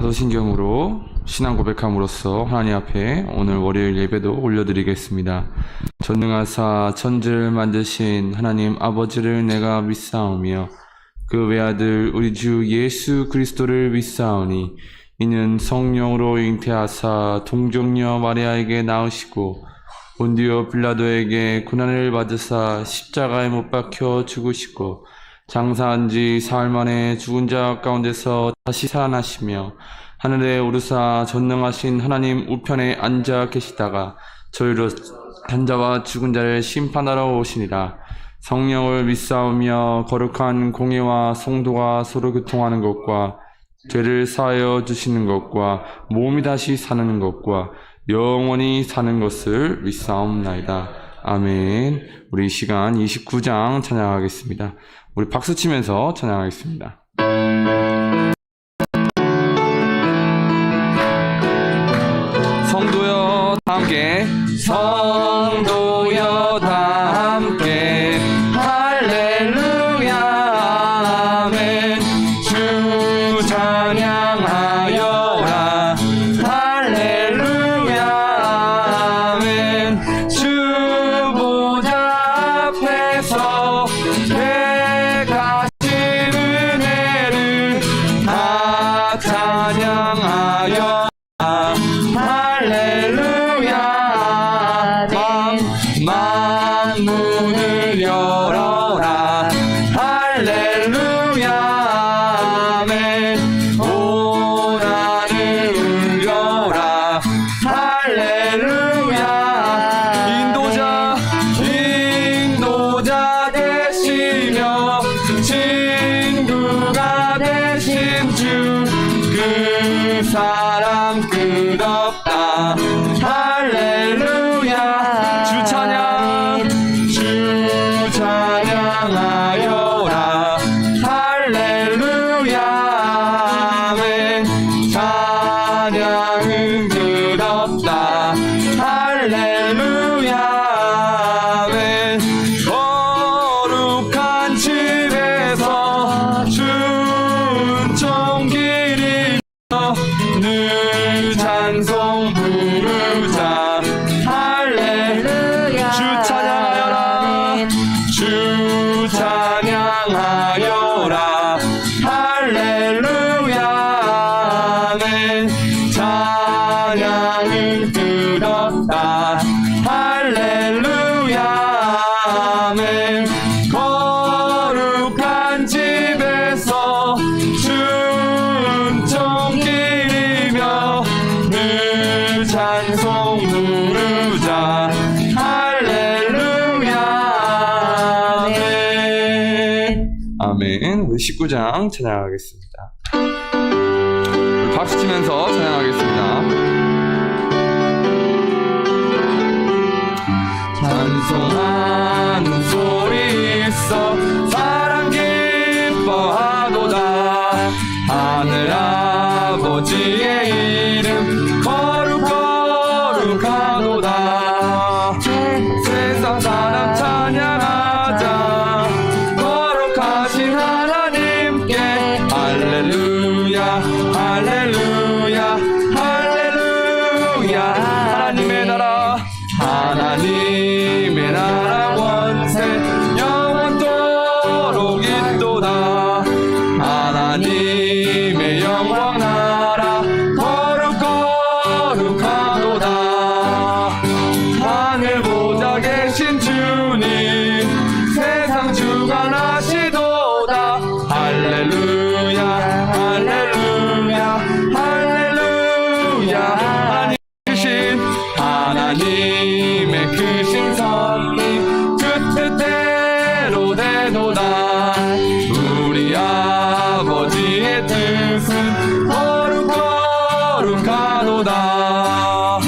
사도신경으로 신앙 고백함으로써 하나님 앞에 오늘 월요일 예배도 올려드리겠습니다. 전능하사 천지를 만드신 하나님 아버지를 내가 믿사오며 그 외아들 우리 주 예수 그리스도를 믿사오니 이는 성령으로 잉태하사 동정녀 마리아에게 낳으시고 본디오 빌라도에게 고난을 받으사 십자가에 못 박혀 죽으시고 장사한 지 사흘 만에 죽은 자 가운데서 다시 살아나시며 하늘에 오르사 전능하신 하나님 우편에 앉아 계시다가 저희로 산자와 죽은 자를 심판하러 오시니라. 성령을 믿사오며 거룩한 공예와 성도가 서로 교통하는 것과 죄를 사하여 주시는 것과 몸이 다시 사는 것과 영원히 사는 것을 믿사옵나이다. 아멘. 우리 시간 29장 찬양하겠습니다. 우리 박수 치면서 찬양하겠습니다. 성도여 다 함께, 성도여 다 함께 할렐루야 아멘. 주 찬양하여라 할렐루야 아멘. 주 보좌 앞에서 찬양하여 할렐루야 만문을 열어라 할렐루야 아멘. 온 하늘 울려라 할렐루야. 인도자 되시며 친구가 되신 주 그 사랑 끝없다 할렐루야. 주 찬양하여라 할렐루야 아멘. 찬양은 끝없다 할렐루야 아멘. 거룩한 집에서 순종기리 늘 찬송 부르자 할렐루야. 주 찬양하여라 할렐루야 아멘. 찬양은 끝없다 할렐루야 아멘. 거룩한 집에서 순종기리며 늘 찬송 부르자 할렐루야 아멘. 아멘. 우리 19장 찬양하겠습니다. 우리 박수 치면서 찬양하겠습니다. 찬송하는 소리 있어 사랑 기뻐하도다. 하늘 아버지의 이름 거룩하도다. 세상 사람 찬양하자 거룩하신 하나님께 할렐루야 할렐루야 할렐루야. 하나님의 나라 원세 영원토록 있도다. 하나님의 영광 나라 거룩하도다. 하늘 보좌 계신 주님 세상 주관하시도다. 할렐루야 할렐루야 할렐루야. 하나님의 크신 섭리 그 뜻대로 되도다. 우리 아버지의 뜻은 거룩하도다.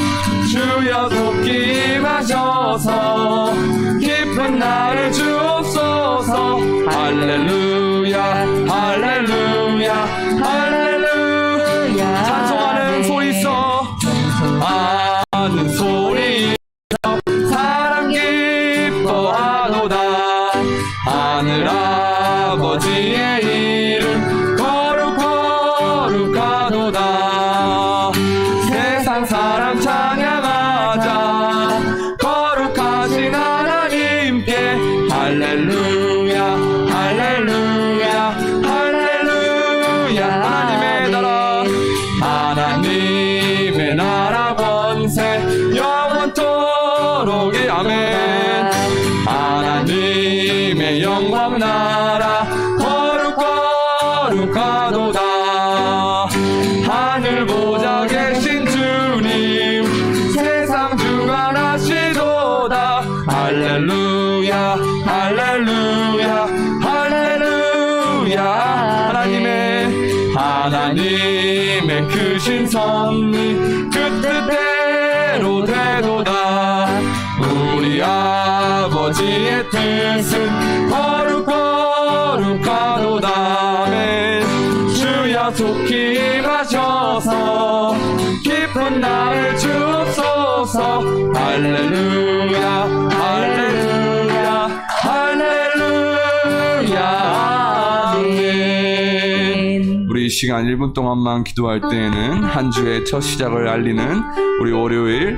주여 돕기 임하셔서 깊은 나를 주옵소서. 할렐루야 할렐루야 할렐루야. 찬송하는 소리 있어 하는 소리 사랑 기뻐하도다. 하늘 아버지의 이름 거룩하도다. 영광 나라 거룩거룩하도다. 하늘 보좌 계신 주님 세상 주관하시도다. 할렐루야 할렐루야 할렐루야. 하나님의 크신 섭리 그 뜻대로 되도다. 우리 아버지의 뜻은 거룩거룩하도다. 아멘. 주여 속히 임하셔서 깊은 나를 주옵소서. 할렐루야 할렐루야 할렐루야. 아멘. 우리 이 시간 1분 동안만 기도할 때에는 한 주의 첫 시작을 알리는 우리 월요일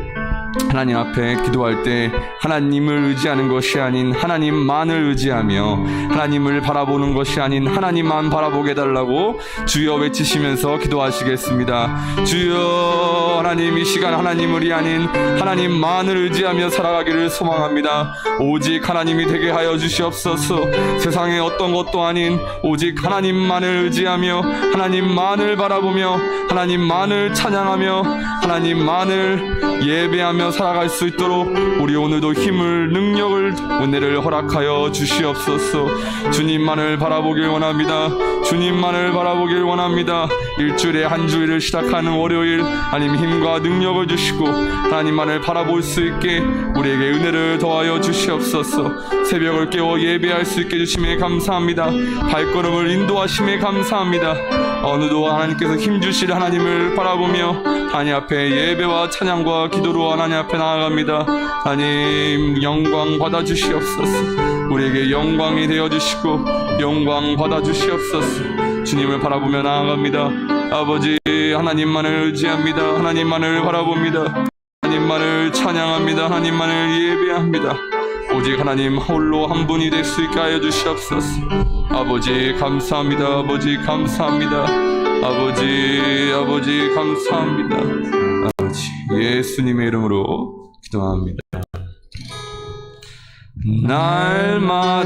하나님 앞에 기도할 때 하나님을 의지하는 것이 아닌 하나님만을 의지하며 하나님을 바라보는 것이 아닌 하나님만 바라보게 해달라고 주여 외치시면서 기도하시겠습니다. 주여, 하나님 이 시간 하나님을이 아닌 하나님만을 의지하며 살아가기를 소망합니다. 오직 하나님이 되게 하여 주시옵소서. 세상에 어떤 것도 아닌 오직 하나님만을 의지하며 하나님만을 바라보며 하나님만을 찬양하며 하나님만을 예배하며 살아갈 수 있도록 우리 오늘도 힘을, 능력을, 은혜를 허락하여 주시옵소서. 주님만을 바라보길 원합니다. 주님만을 바라보길 원합니다. 일주일에 한 주일을 시작하는 월요일 하나님 힘과 능력을 주시고 하나님만을 바라볼 수 있게 우리에게 은혜를 더하여 주시옵소서. 새벽을 깨워 예배할 수 있게 해주심에 감사합니다. 발걸음을 인도하심에 감사합니다. 어느덧 하나님께서 힘주실 하나님을 바라보며 하나님 앞에 예배와 찬양과 기도로 하나님 앞에 나아갑니다. 하나님 영광 받아주시옵소서. 우리에게 영광이 되어주시고 영광 받아주시옵소서. 주님을 바라보며 나아갑니다. 아버지, 하나님만을 의지합니다. 하나님만을 바라봅니다. 하나님만을 찬양합니다. 하나님만을 예배합니다. 오직 하나님 홀로 한 분이 될 수 있게 하여 주시옵소서. 아버지 감사합니다. 아버지 감사합니다. 아버지 감사합니다. 아버지 예수님의 이름으로 기도합니다.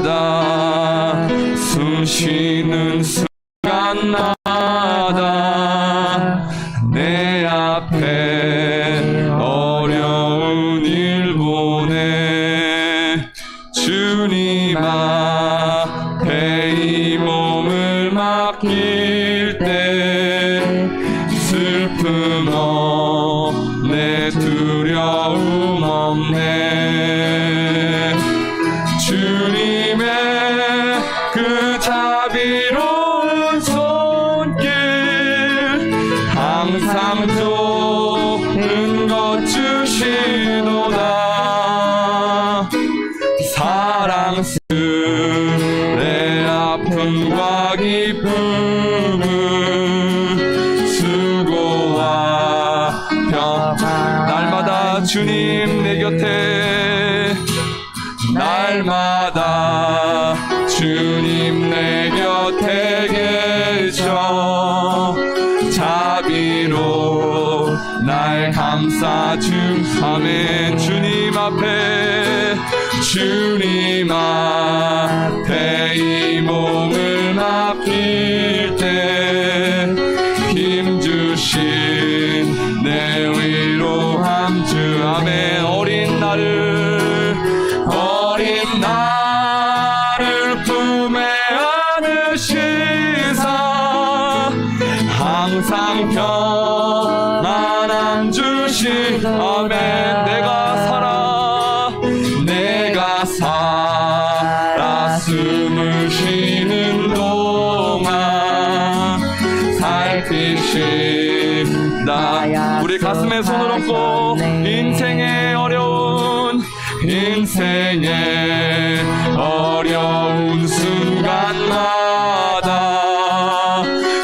날마다 숨쉬는 순간마다 내 앞에 어려운 일 보내 주님 앞에 이 몸을 맡길 때 슬픔 없네 두려움 없네 주님의 그 자비로운 손길 항상 좋은 것 주시도다. 사랑스레 아픔과 기쁨은 수고와 평 날마다 주님 내 곁에 날마다 주님 내 곁에 계셔 자비로 날 감싸 아멘. 주님 앞에 이 몸을 맡길 때 힘주신 내 위로함 주 아멘. 어린 나를 품에 안으시사 항상 평안함 주시 아멘. 내가 살아 숨을 쉬는 동안 살피신다. 우리 가슴에 손을 얹고 인생의 어려운 순간마다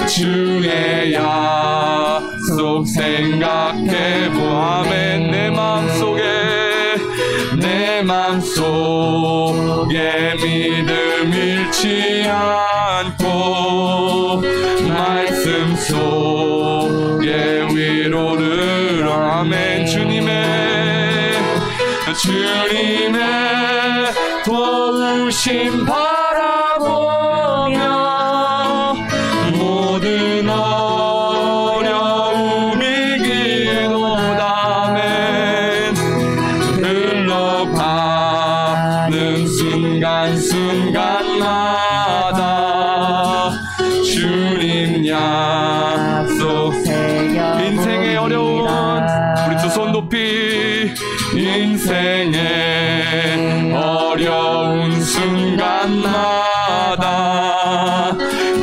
주의 약속 생각해보아멘. 내 맘속에 믿음 잃지 않고 말씀 속에 위로를 아멘. 주님의 도우심 바라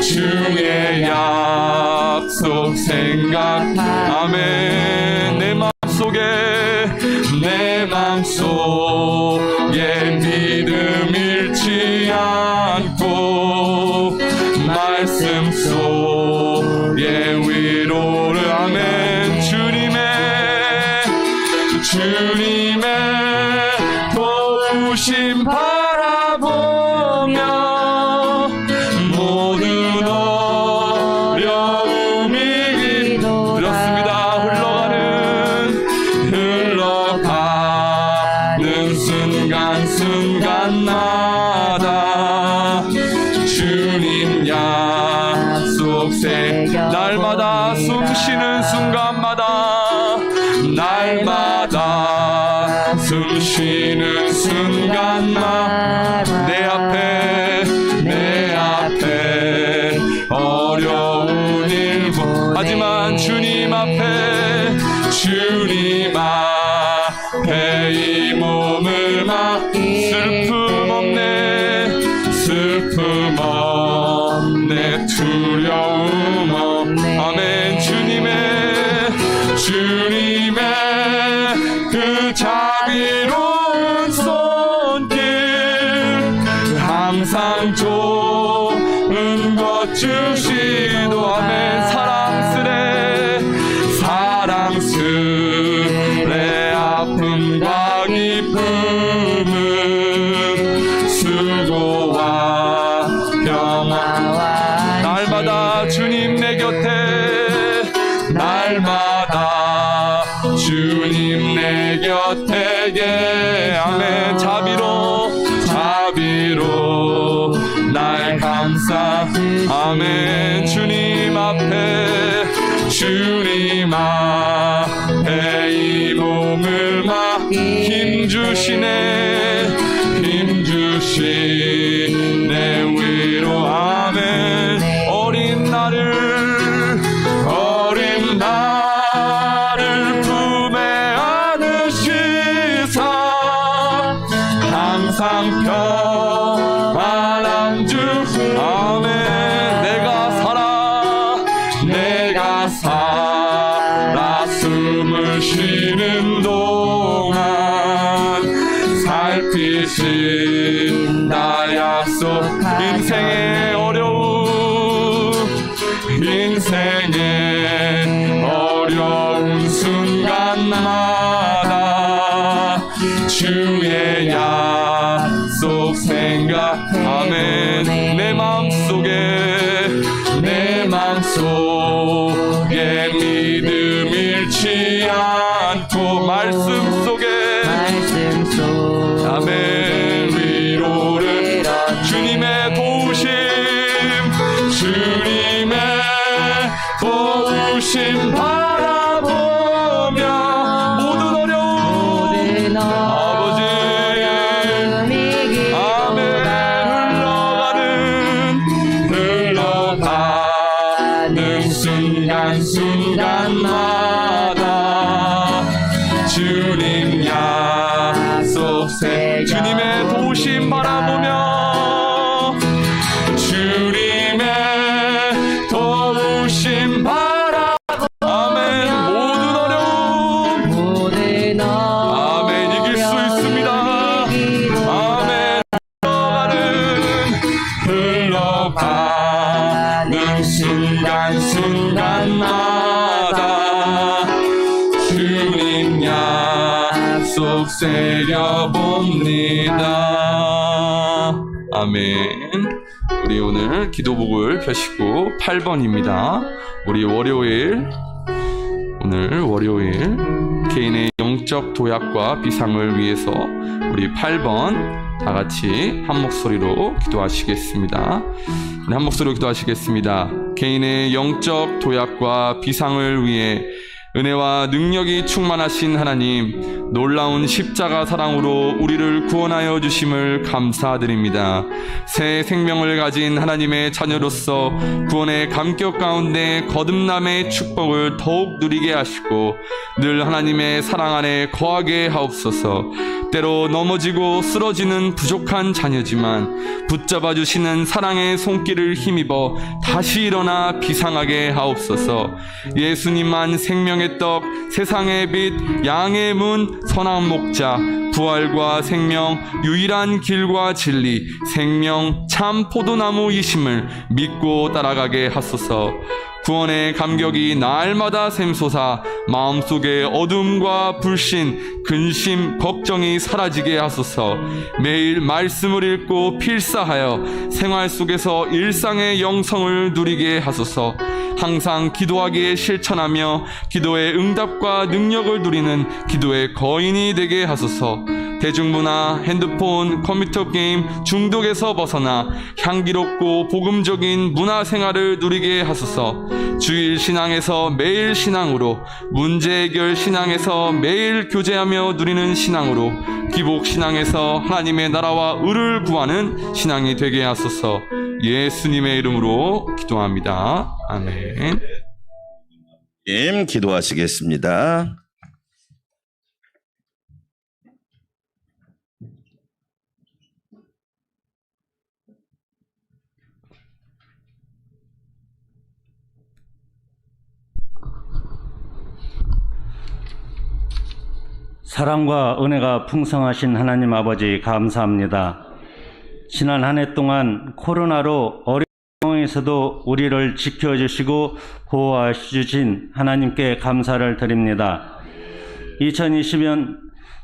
주의 약속 생각 아멘 내 맘속에 믿음 잃지 않고 말씀 속에 위로를 아멘 주님의 도우심 바라보며 모든 어려움이 들었습니다. 흘러가는 순간순간마다 주님 약속새 날마다 숨쉬는 순간마다 날마다 숨쉬는 순간마다 내 앞에 어려운 일부 하지만 주님 앞에 이 몸을 슬픔 없네 두려움 없네 아멘 주님의 그 자비로운 손길 항상 좋은 것 주시도 아멘 사랑스레 아픔과 기쁨은 수고와 평화 날마다 주님 내 곁에 날마다 주님 내 곁에 아멘 자비로 날 감싸 아멘 주님 앞에 이 몸을 힘주시네 위로 아멘 어린 나를 품에 안으시사 항상 평안함 주 아멘 내가 살아 숨을 쉬는 동안 살피신다 약속한 인생의 어려운 순간마다 주의 약속 생각 아멘 내 맘속에 믿음 잃지 않고 말씀 속에 아멘 위로를 주님의 도우심 바라보며 모든 어려움 아버지 아멘 흘러가는 순간순간마다 주님 약속새 주님의 도우심 바라보며 주님의 도우심 바라보며 아멘 모든 어려움 아멘 이길 수 있습니다 아멘 흘러가는 순간순간마다 주님 약속 새겨봅니다 아멘 우리 오늘 기도복을 펴시고 8번입니다 우리 오늘 월요일 개인의 영적 도약과 비상을 위해서 우리 8번 다 같이 한 목소리로 기도하시겠습니다. 우리 한 목소리로 기도하시겠습니다. 개인의 영적 도약과 비상을 위해 은혜와 능력이 충만하신 하나님, 놀라운 십자가 사랑으로 우리를 구원하여 주심을 감사드립니다. 새 생명을 가진 하나님의 자녀로서 구원의 감격 가운데 거듭남의 축복을 더욱 누리게 하시고 늘 하나님의 사랑 안에 거하게 하옵소서. 때로 넘어지고 쓰러지는 부족한 자녀지만 붙잡아 주시는 사랑의 손길을 힘입어 다시 일어나 비상하게 하옵소서. 예수님만 생명의 떡, 세상의 빛, 양의 문, 선한 목자, 부활과 생명, 유일한 길과 진리, 생명, 참 포도나무이심을 믿고 따라가게 하소서. 구원의 감격이 날마다 샘솟아 마음속의 어둠과 불신, 근심, 걱정이 사라지게 하소서. 매일 말씀을 읽고 필사하여 생활 속에서 일상의 영성을 누리게 하소서. 항상 기도하기에 실천하며 기도의 응답과 능력을 누리는 기도의 거인이 되게 하소서. 대중문화, 핸드폰, 컴퓨터 게임 중독에서 벗어나 향기롭고 복음적인 문화생활을 누리게 하소서. 주일 신앙에서 매일 신앙으로, 문제 해결 신앙에서 매일 교제하며 누리는 신앙으로, 기복 신앙에서 하나님의 나라와 의를 구하는 신앙이 되게 하소서. 예수님의 이름으로 기도합니다. 아멘. 기도하시겠습니다. 사랑과 은혜가 풍성하신 하나님 아버지 감사합니다. 지난 한 해 동안 코로나로 어려운 상황에서도 우리를 지켜주시고 보호하시신 하나님께 감사를 드립니다. 2020년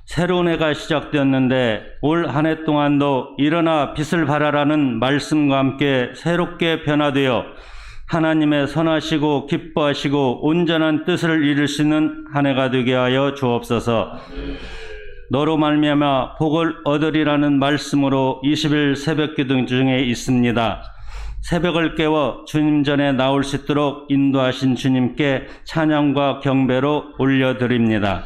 새로운 해가 시작되었는데 올 한 해 동안도 일어나 빛을 발하라는 말씀과 함께 새롭게 변화되어 하나님의 선하시고 기뻐하시고 온전한 뜻을 이룰 수 있는 한 해가 되게 하여 주옵소서. 너로 말미암아 복을 얻으리라는 말씀으로 20일 새벽기도 중에 있습니다. 새벽을 깨워 주님 전에 나올 수 있도록 인도하신 주님께 찬양과 경배로 올려드립니다.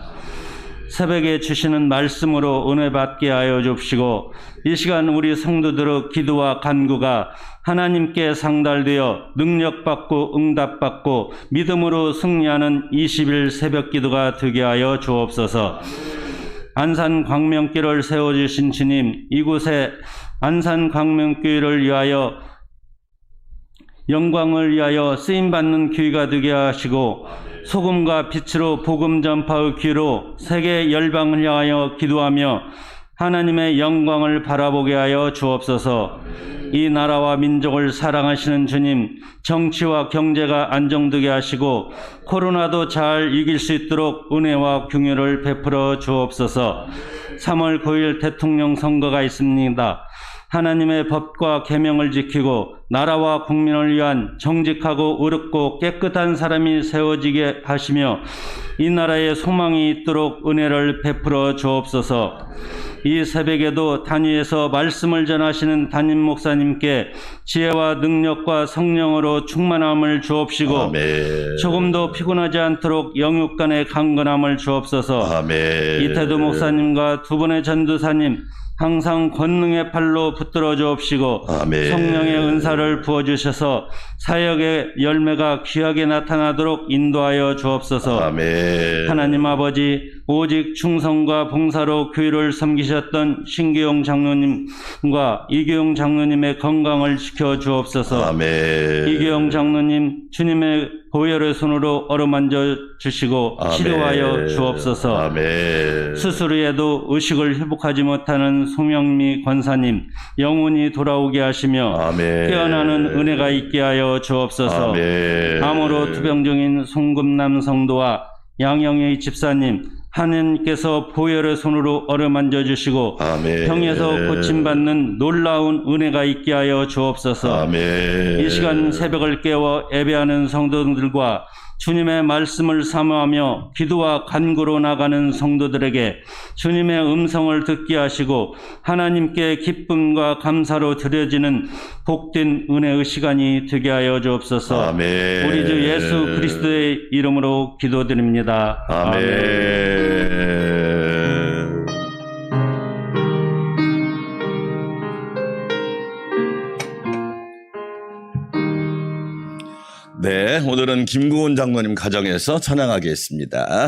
새벽에 주시는 말씀으로 은혜 받게 하여 주옵시고 이 시간 우리 성도들의 기도와 간구가 하나님께 상달되어 능력받고 응답받고 믿음으로 승리하는 20일 새벽기도가 되게 하여 주옵소서. 안산 광명교회를 세워주신 주님, 이곳에 안산 광명교회를 위하여 영광을 위하여 쓰임받는 교회가 되게 하시고 소금과 빛으로 복음 전파의 귀로 세계 열방을 향하여 기도하며 하나님의 영광을 바라보게 하여 주옵소서. 이 나라와 민족을 사랑하시는 주님, 정치와 경제가 안정되게 하시고 코로나도 잘 이길 수 있도록 은혜와 긍휼을 베풀어 주옵소서. 3월 9일 대통령 선거가 있습니다. 하나님의 법과 계명을 지키고 나라와 국민을 위한 정직하고 의롭고 깨끗한 사람이 세워지게 하시며 이 나라에 소망이 있도록 은혜를 베풀어 주옵소서. 이 새벽에도 단위에서 말씀을 전하시는 담임 목사님께 지혜와 능력과 성령으로 충만함을 주옵시고 아멘. 조금도 피곤하지 않도록 영육 간의 강건함을 주옵소서. 아멘. 이태두 목사님과 두 분의 전도사님 항상 권능의 팔로 붙들어 주옵시고 아멘. 성령의 은사를 부어주셔서 사역의 열매가 귀하게 나타나도록 인도하여 주옵소서. 아멘. 하나님 아버지, 오직 충성과 봉사로 교회를 섬기셨던 신기용 장로님과 이기용 장로님의 건강을 지켜 주옵소서. 아멘. 이기용 장로님, 주님의 보혈의 손으로 어루만져 주시고 아멘. 치료하여 주옵소서. 아멘. 수술 후에도 의식을 회복하지 못하는 송영미 권사님, 영혼이 돌아오게 하시며 아멘. 깨어나는 은혜가 있게 하여 주옵소서. 아멘. 암으로 투병 중인 송금남 성도와 양영의 집사님, 하나님께서 보혈의 손으로 어루만져 주시고 아멘. 병에서 고침받는 놀라운 은혜가 있게 하여 주옵소서. 아멘. 이 시간 새벽을 깨워 예배하는 성도들과 주님의 말씀을 사모하며 기도와 간구로 나가는 성도들에게 주님의 음성을 듣게 하시고 하나님께 기쁨과 감사로 드려지는 복된 은혜의 시간이 되게 하여 주옵소서. 아멘. 우리 주 예수 그리스도의 이름으로 기도드립니다. 아멘. 네, 오늘은 김구은 장로님 가정에서 찬양하겠습니다.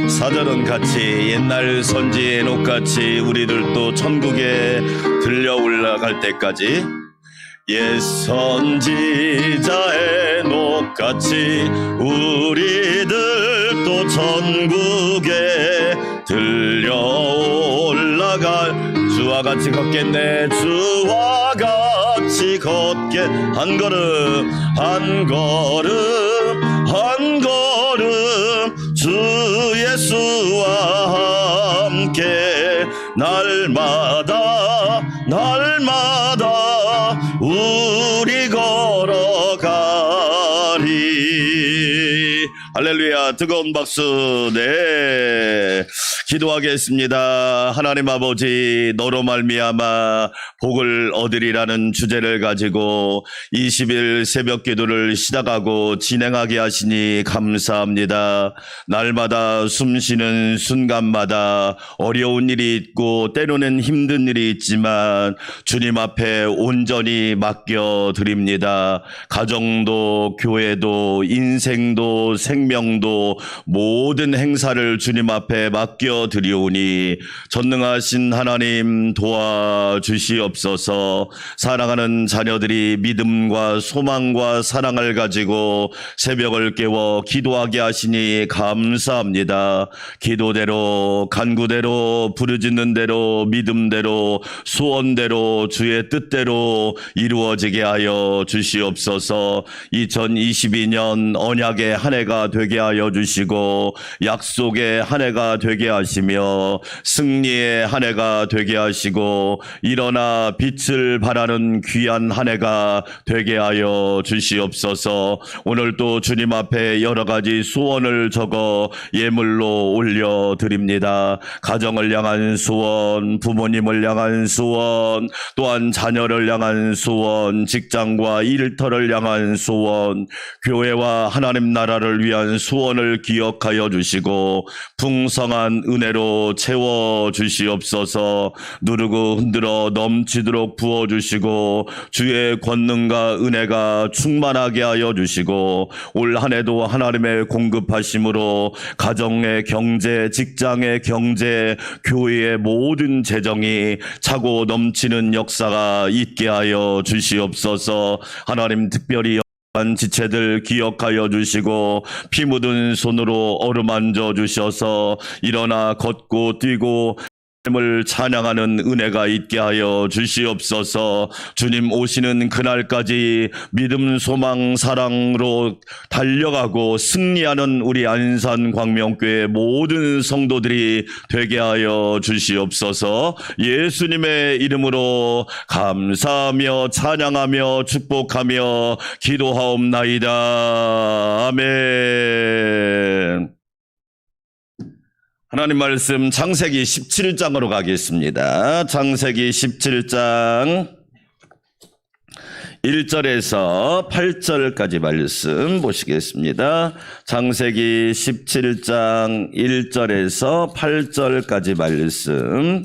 사절은 같이 옛날 선지의 녹같이 우리들도 천국에 들려 올라갈 때까지 옛 선지자의 녹같이 우리들도 천국에 들려 올라갈 주와 같이 걷겠네 주와 같이 걷게 한 걸음 한 걸음 한 걸음 주 예수와 함께 날마다 날마다 우리 걸어가리. 할렐루야. 뜨거운 박수. 네, 기도하겠습니다. 하나님 아버지, 너로 말미암아 복을 얻으리라는 주제를 가지고 20일 새벽 기도를 시작하고 진행하게 하시니 감사합니다. 날마다 숨쉬는 순간마다 어려운 일이 있고 때로는 힘든 일이 있지만 주님 앞에 온전히 맡겨드립니다. 가정도 교회도 인생도 생명도 모든 행사를 주님 앞에 맡겨드리오니 전능하신 하나님 도와주시옵소서. 사랑하는 자녀들이 믿음과 소망과 사랑을 가지고 새벽을 깨워 기도하게 하시니 감사합니다. 기도대로 간구대로 부르짖는 대로 믿음대로 소원대로 주의 뜻대로 이루어지게 하여 주시옵소서. 2022년 언약의 한 해가 되게 하여 주시고 약속의 한 해가 되게 하시며 승리의 한 해가 되게 하시고 일어나 빛을 발하는 귀한 한 해가 되게 하여 주시옵소서. 오늘 또 주님 앞에 여러 가지 소원을 적어 예물로 올려드립니다. 가정을 향한 소원, 부모님을 향한 소원, 또한 자녀를 향한 소원, 직장과 일터를 향한 소원, 교회와 하나님 나라를 위한 소원을 기억하여 주시고 풍성한 은혜로 채워주시옵소서. 누르고 흔들어 넘치도록 부어주시고 주의 권능과 은혜가 충만하게 하여 주시고 올 한 해도 하나님의 공급하심으로 가정의 경제, 직장의 경제, 교회의 모든 재정이 차고 넘치는 역사가 있게 하여 주시옵소서. 하나님 특별히 지체들 기억하여 주시고 피 묻은 손으로 어루만져 주셔서 일어나 걷고 뛰고 하나님을 찬양하는 은혜가 있게 하여 주시옵소서. 주님 오시는 그날까지 믿음, 소망, 사랑으로 달려가고 승리하는 우리 안산 광명교회 모든 성도들이 되게 하여 주시옵소서. 예수님의 이름으로 감사하며 찬양하며 축복하며 기도하옵나이다. 아멘. 하나님 말씀 창세기 17장으로 가겠습니다. 창세기 17장 1절에서 8절까지 말씀 보시겠습니다. 창세기 17장 1절에서 8절까지 말씀.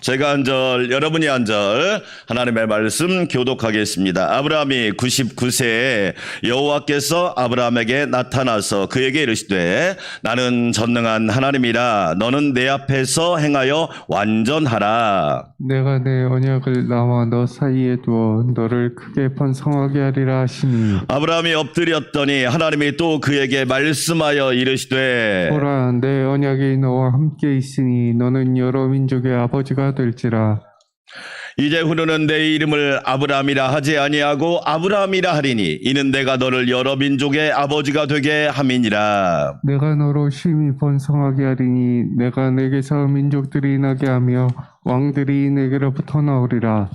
제가 한 절, 여러분이 한 절, 하나님의 말씀 교독하겠습니다. 아브라함이 99세에 여호와께서 아브라함에게 나타나서 그에게 이르시되 나는 전능한 하나님이라 너는 내 앞에서 행하여 완전하라. 내가 내 언약을 나와 너 사이에 두어 너를 크게 번성하게 하리라 하시니 아브라함이 엎드렸더니 하나님이 또 그에게 말씀하여 이르시되 보라 내 언약이 너와 함께 있으니 너는 여러 민족의 아버지가 될지라. 이제 후로는 내 이름을 아브라함이라 하지 아니하고 아브라함이라 하리니 이는 내가 너를 여러 민족의 아버지가 되게 함이니라. 내가 너로 심히 번성하게 하리니 내가 내게서 민족들이 나게 하며 왕들이 내게로부터 나오리라.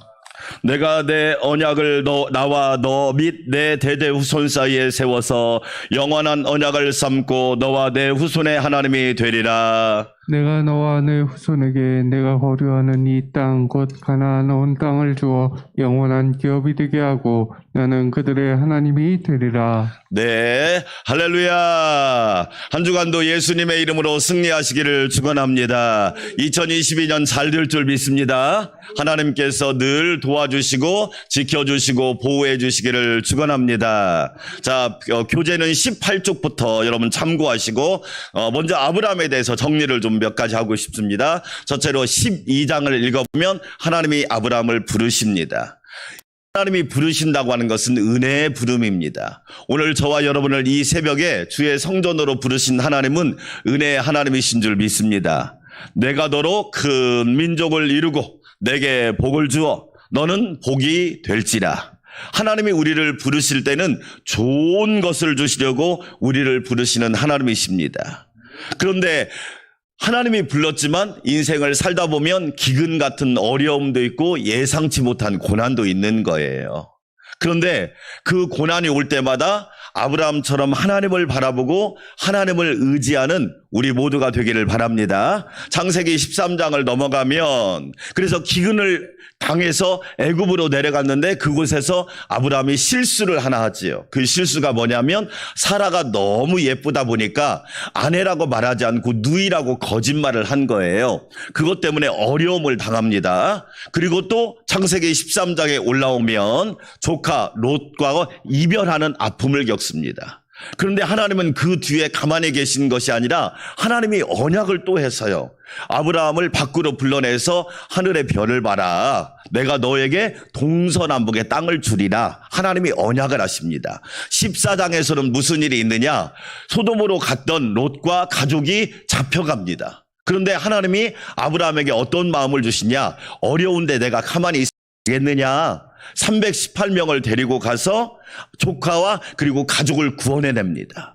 내가 내 언약을 나와 너 및 내 대대 후손 사이에 세워서 영원한 언약을 삼고 너와 내 후손의 하나님이 되리라. 내가 너와 내 후손에게 내가 거류하는 이 땅 곧 가나안 온 땅을 주어 영원한 기업이 되게 하고 나는 그들의 하나님이 되리라. 네, 할렐루야. 한 주간도 예수님의 이름으로 승리하시기를 축원합니다. 2022년 잘 될 줄 믿습니다. 하나님께서 늘 도와주시고 지켜주시고 보호해 주시기를 축원합니다. 자, 교재는 18쪽부터 여러분 참고하시고 먼저 아브라함에 대해서 정리를 좀 몇 가지 하고 싶습니다. 첫째로 12장을 읽어보면 하나님이 아브라함을 부르십니다. 하나님이 부르신다고 하는 것은 은혜의 부름입니다. 오늘 저와 여러분을 이 새벽에 주의 성전으로 부르신 하나님은 은혜의 하나님이신 줄 믿습니다. 내가 너로 큰 민족을 이루고 내게 복을 주어 너는 복이 될지라. 하나님이 우리를 부르실 때는 좋은 것을 주시려고 우리를 부르시는 하나님이십니다. 그런데 하나님이 불렀지만 인생을 살다 보면 기근 같은 어려움도 있고 예상치 못한 고난도 있는 거예요. 그런데 그 고난이 올 때마다 아브라함처럼 하나님을 바라보고 하나님을 의지하는 우리 모두가 되기를 바랍니다. 창세기 13장을 넘어가면 그래서 기근을 당해서 애굽으로 내려갔는데 그곳에서 아브라함이 실수를 하나 하지요. 그 실수가 뭐냐면 사라가 너무 예쁘다 보니까 아내라고 말하지 않고 누이라고 거짓말을 한 거예요. 그것 때문에 어려움을 당합니다. 그리고 또 창세기 13장에 올라오면 조카 롯과 이별하는 아픔을 겪습니다. 그런데 하나님은 그 뒤에 가만히 계신 것이 아니라 하나님이 언약을 또 해서요. 아브라함을 밖으로 불러내서 하늘의 별을 봐라. 내가 너에게 동서남북의 땅을 주리라. 하나님이 언약을 하십니다. 14장에서는 무슨 일이 있느냐? 소돔으로 갔던 롯과 가족이 잡혀갑니다. 그런데 하나님이 아브라함에게 어떤 마음을 주시냐? 어려운데 내가 가만히 있겠느냐? 318명을 데리고 가서 조카와 그리고 가족을 구원해냅니다.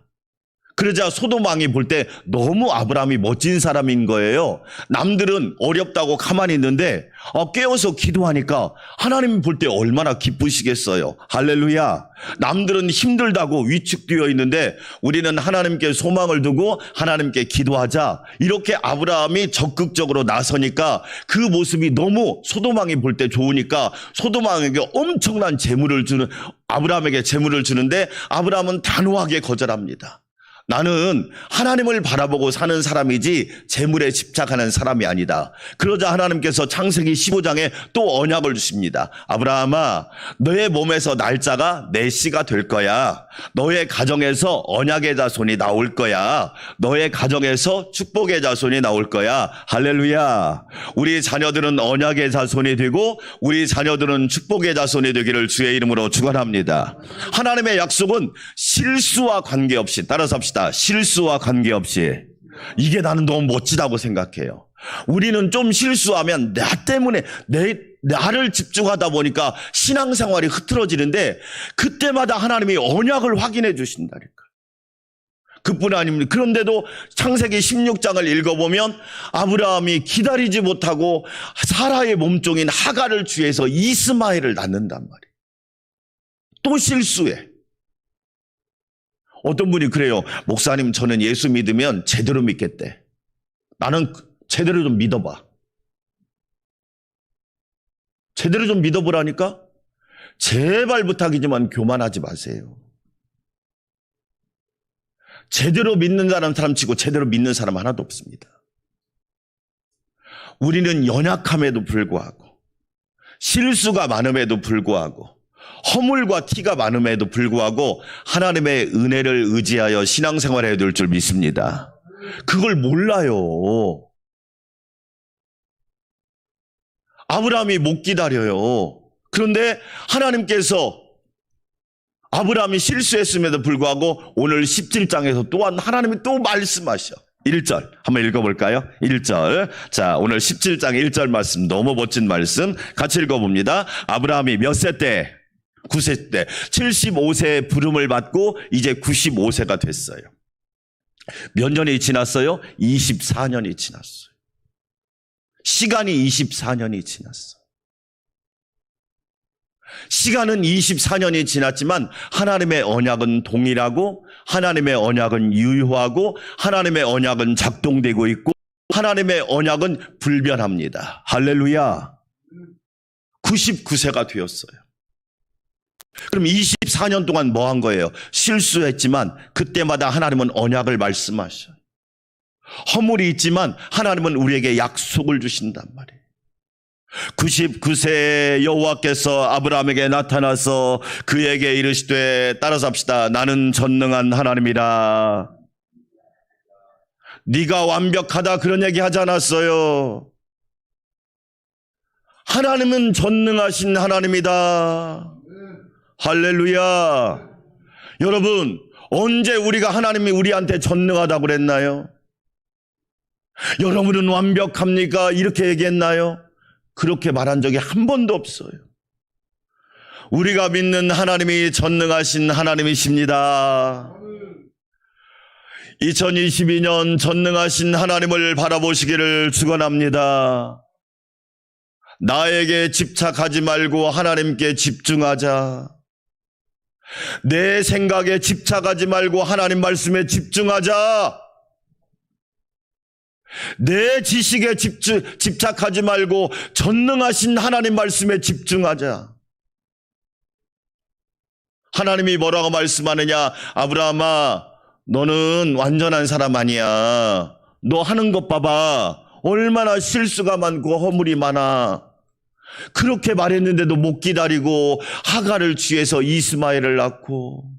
그러자 소돔 왕이 볼 때 너무 아브라함이 멋진 사람인 거예요. 남들은 어렵다고 가만히 있는데 깨어서 기도하니까 하나님 볼 때 얼마나 기쁘시겠어요. 할렐루야. 남들은 힘들다고 위축되어 있는데 우리는 하나님께 소망을 두고 하나님께 기도하자. 이렇게 아브라함이 적극적으로 나서니까 그 모습이 너무 소돔 왕이 볼 때 좋으니까 소돔 왕에게 엄청난 아브라함에게 재물을 주는데 아브라함은 단호하게 거절합니다. 나는 하나님을 바라보고 사는 사람이지 재물에 집착하는 사람이 아니다. 그러자 하나님께서 창세기 15장에 또 언약을 주십니다. 아브라함아, 너의 몸에서 날짜가 내 씨가 될 거야. 너의 가정에서 언약의 자손이 나올 거야. 너의 가정에서 축복의 자손이 나올 거야. 할렐루야. 우리 자녀들은 언약의 자손이 되고 우리 자녀들은 축복의 자손이 되기를 주의 이름으로 축원합니다. 하나님의 약속은 실수와 관계없이 따라서 합시다. 따라잡시다. 실수와 관계없이. 이게 나는 너무 멋지다고 생각해요. 우리는 좀 실수하면 나 때문에 나를 집중하다 보니까 신앙생활이 흐트러지는데 그때마다 하나님이 언약을 확인해 주신다니까. 그뿐 아닙니다. 그런데도 창세기 16장을 읽어보면 아브라함이 기다리지 못하고 사라의 몸종인 하갈을 취해서 이스마엘을 낳는단 말이에요. 또 실수해. 어떤 분이 그래요. 목사님, 저는 예수 믿으면 제대로 믿겠대. 나는 제대로 좀 믿어봐. 제대로 좀 믿어보라니까? 제발 부탁이지만 교만하지 마세요. 제대로 믿는 사람 치고 제대로 믿는 사람 하나도 없습니다. 우리는 연약함에도 불구하고, 실수가 많음에도 불구하고, 허물과 티가 많음에도 불구하고 하나님의 은혜를 의지하여 신앙생활해야 될 줄 믿습니다. 그걸 몰라요. 아브라함이 못 기다려요. 그런데 하나님께서 아브라함이 실수했음에도 불구하고 오늘 17장에서 또한 하나님이 또 말씀하셔. 1절 한번 읽어볼까요? 1절. 자, 오늘 17장 1절 말씀, 너무 멋진 말씀 같이 읽어봅니다. 아브라함이 몇 세 때? 9세 때 75세의 부름을 받고 이제 95세가 됐어요. 몇 년이 지났어요? 24년이 지났어요. 시간이 24년이 지났어요. 시간은 24년이 지났지만 하나님의 언약은 동일하고, 하나님의 언약은 유효하고, 하나님의 언약은 작동되고 있고, 하나님의 언약은 불변합니다. 할렐루야. 99세가 되었어요. 그럼 24년 동안 뭐 한 거예요? 실수했지만 그때마다 하나님은 언약을 말씀하셔요. 허물이 있지만 하나님은 우리에게 약속을 주신단 말이에요. 99세 여호와께서 아브라함에게 나타나서 그에게 이르시되, 따라서 합시다. 나는 전능한 하나님이라. 네가 완벽하다 그런 얘기 하지 않았어요. 하나님은 전능하신 하나님이다. 할렐루야. 여러분, 언제 우리가 하나님이 우리한테 전능하다고 그랬나요? 여러분은 완벽합니까? 이렇게 얘기했나요? 그렇게 말한 적이 한 번도 없어요. 우리가 믿는 하나님이 전능하신 하나님이십니다. 2022년 전능하신 하나님을 바라보시기를 축원합니다. 나에게 집착하지 말고 하나님께 집중하자. 내 생각에 집착하지 말고 하나님 말씀에 집중하자. 내 지식에 집착하지 말고 전능하신 하나님 말씀에 집중하자. 하나님이 뭐라고 말씀하느냐? 아브라함아, 너는 완전한 사람 아니야. 너 하는 것 봐봐. 얼마나 실수가 많고 허물이 많아. 그렇게 말했는데도 못 기다리고 하갈을 취해서 이스마엘을 낳고.